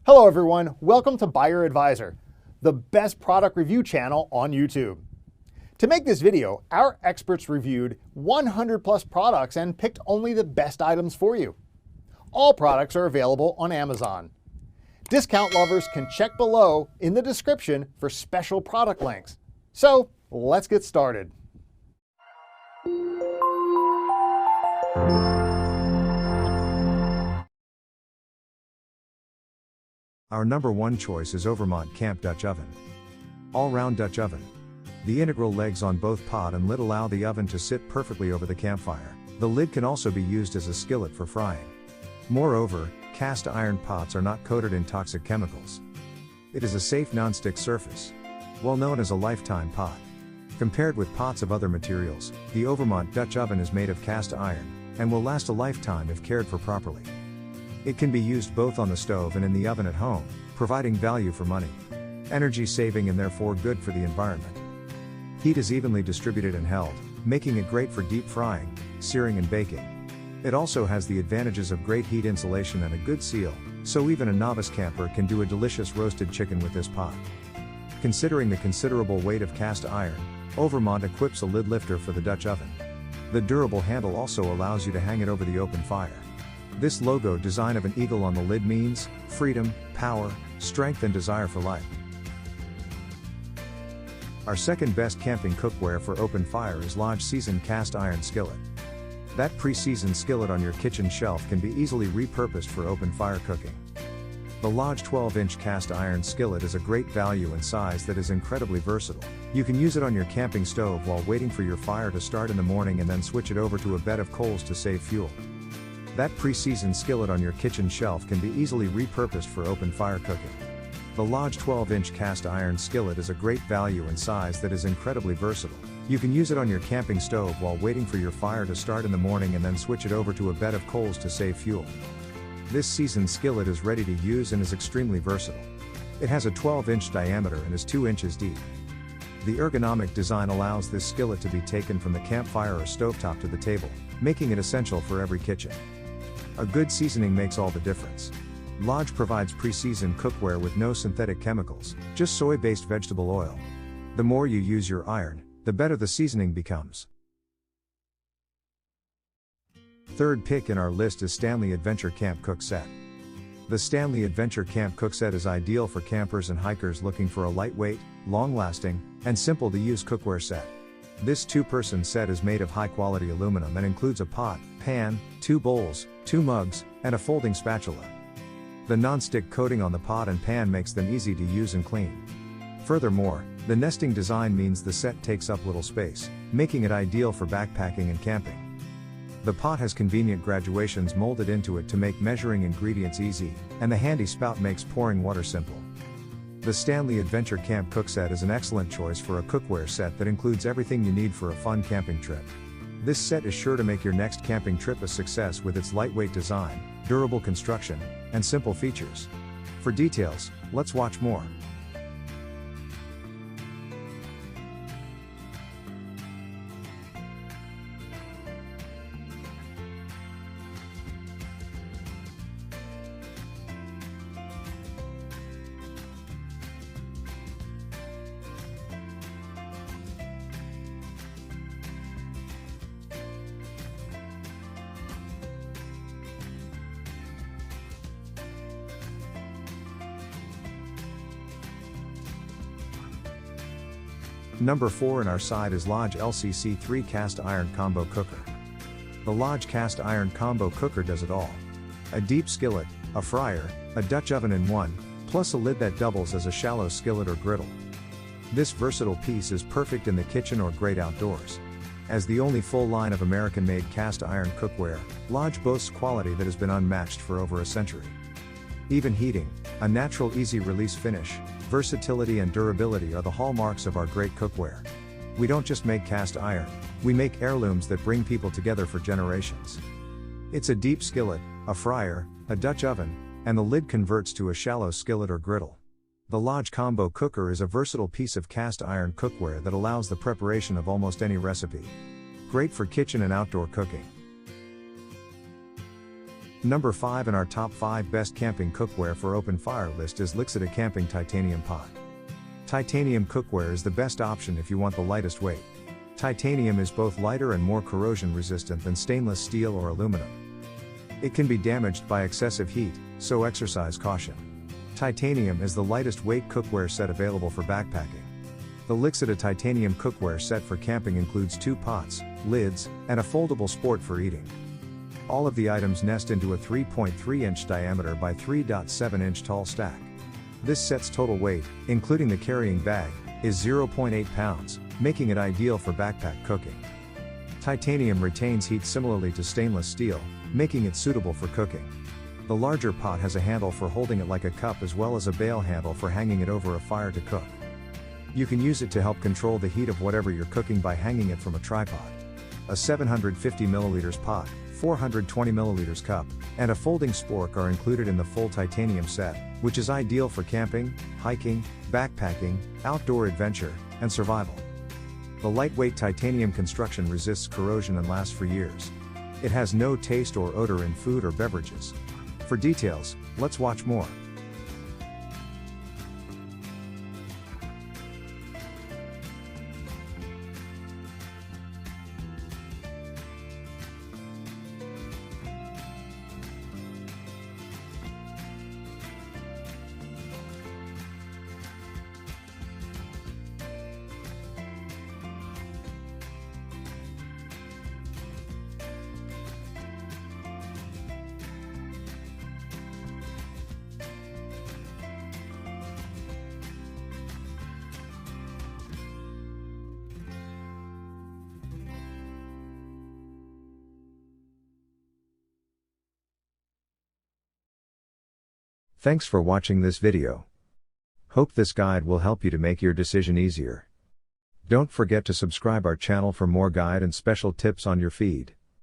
Hello everyone, welcome to Buyer Advisor, the best product review channel on YouTube. To make this video, our experts reviewed 100 plus products and picked only the best items for you. All products are available on Amazon. Discount lovers can check below in the description for special product links. So let's get started. Our number one choice is Overmont Camp Dutch Oven. All-round Dutch oven. The integral legs on both pot and lid allow the oven to sit perfectly over the campfire. The lid can also be used as a skillet for frying. Moreover, cast iron pots are not coated in toxic chemicals. It is a safe non-stick surface, well known as a lifetime pot. Compared with pots of other materials, the Overmont Dutch oven is made of cast iron, and will last a lifetime if cared for properly. It can be used both on the stove and in the oven at home, providing value for money. Energy saving and therefore good for the environment. Heat is evenly distributed and held, making it great for deep frying, searing and baking. It also has the advantages of great heat insulation and a good seal, so even a novice camper can do a delicious roasted chicken with this pot. Considering the considerable weight of cast iron, Overmont equips a lid lifter for the Dutch oven. The durable handle also allows you to hang it over the open fire. This logo design of an eagle on the lid means freedom, power, strength and desire for life. Our second best camping cookware for open fire is Lodge Seasoned Cast Iron Skillet. That pre-seasoned skillet on your kitchen shelf can be easily repurposed for open fire cooking. The Lodge 12-inch cast iron skillet is a great value and size that is incredibly versatile. You can use it on your camping stove while waiting for your fire to start in the morning and then switch it over to a bed of coals to save fuel. That pre-seasoned skillet on your kitchen shelf can be easily repurposed for open fire cooking. The Lodge 12-inch cast iron skillet is a great value and size that is incredibly versatile. You can use it on your camping stove while waiting for your fire to start in the morning and then switch it over to a bed of coals to save fuel. This seasoned skillet is ready to use and is extremely versatile. It has a 12-inch diameter and is 2 inches deep. The ergonomic design allows this skillet to be taken from the campfire or stovetop to the table, making it essential for every kitchen. A good seasoning makes all the difference. Lodge provides pre-seasoned cookware with no synthetic chemicals, just soy-based vegetable oil. The more you use your iron, the better the seasoning becomes. Third pick in our list is Stanley Adventure Camp Cook Set. The Stanley Adventure Camp Cook Set is ideal for campers and hikers looking for a lightweight, long-lasting, and simple-to-use cookware set. This two-person set is made of high-quality aluminum and includes a pot, pan, 2 bowls, 2 mugs, and a folding spatula. The non-stick coating on the pot and pan makes them easy to use and clean. Furthermore, the nesting design means the set takes up little space, making it ideal for backpacking and camping. The pot has convenient graduations molded into it to make measuring ingredients easy, and the handy spout makes pouring water simple. The Stanley Adventure Camp Cook Set is an excellent choice for a cookware set that includes everything you need for a fun camping trip. This set is sure to make your next camping trip a success with its lightweight design, durable construction, and simple features. For details, let's watch more. Number 4 in our side is Lodge LCC3 Cast Iron Combo Cooker. The Lodge Cast Iron Combo Cooker does it all. A deep skillet, a fryer, a Dutch oven in one, plus a lid that doubles as a shallow skillet or griddle. This versatile piece is perfect in the kitchen or great outdoors. As the only full line of American-made cast iron cookware, Lodge boasts quality that has been unmatched for over a century. Even heating, a natural easy-release finish, versatility and durability are the hallmarks of our great cookware. We don't just make cast iron, we make heirlooms that bring people together for generations. It's a deep skillet, a fryer, a Dutch oven, and the lid converts to a shallow skillet or griddle. The Lodge Combo Cooker is a versatile piece of cast iron cookware that allows the preparation of almost any recipe. Great for kitchen and outdoor cooking. Number 5 in our top 5 best camping cookware for open fire list is Lixida Camping Titanium Pot. Titanium cookware is the best option if you want the lightest weight. Titanium is both lighter and more corrosion resistant than stainless steel or aluminum. It can be damaged by excessive heat, so exercise caution. Titanium is the lightest weight cookware set available for backpacking. The Lixida Titanium cookware set for camping includes 2 pots, lids, and a foldable sport for eating. All of the items nest into a 3.3-inch diameter by 3.7-inch tall stack. This set's total weight, including the carrying bag, is 0.8 pounds, making it ideal for backpack cooking. Titanium retains heat similarly to stainless steel, making it suitable for cooking. The larger pot has a handle for holding it like a cup as well as a bail handle for hanging it over a fire to cook. You can use it to help control the heat of whatever you're cooking by hanging it from a tripod. A 750 ml pot, 420 ml cup, and a folding spork are included in the full titanium set, which is ideal for camping, hiking, backpacking, outdoor adventure, and survival. The lightweight titanium construction resists corrosion and lasts for years. It has no taste or odor in food or beverages. For details, let's watch more. Thanks for watching this video. Hope this guide will help you to make your decision easier. Don't forget to subscribe our channel for more guide and special tips on your feed.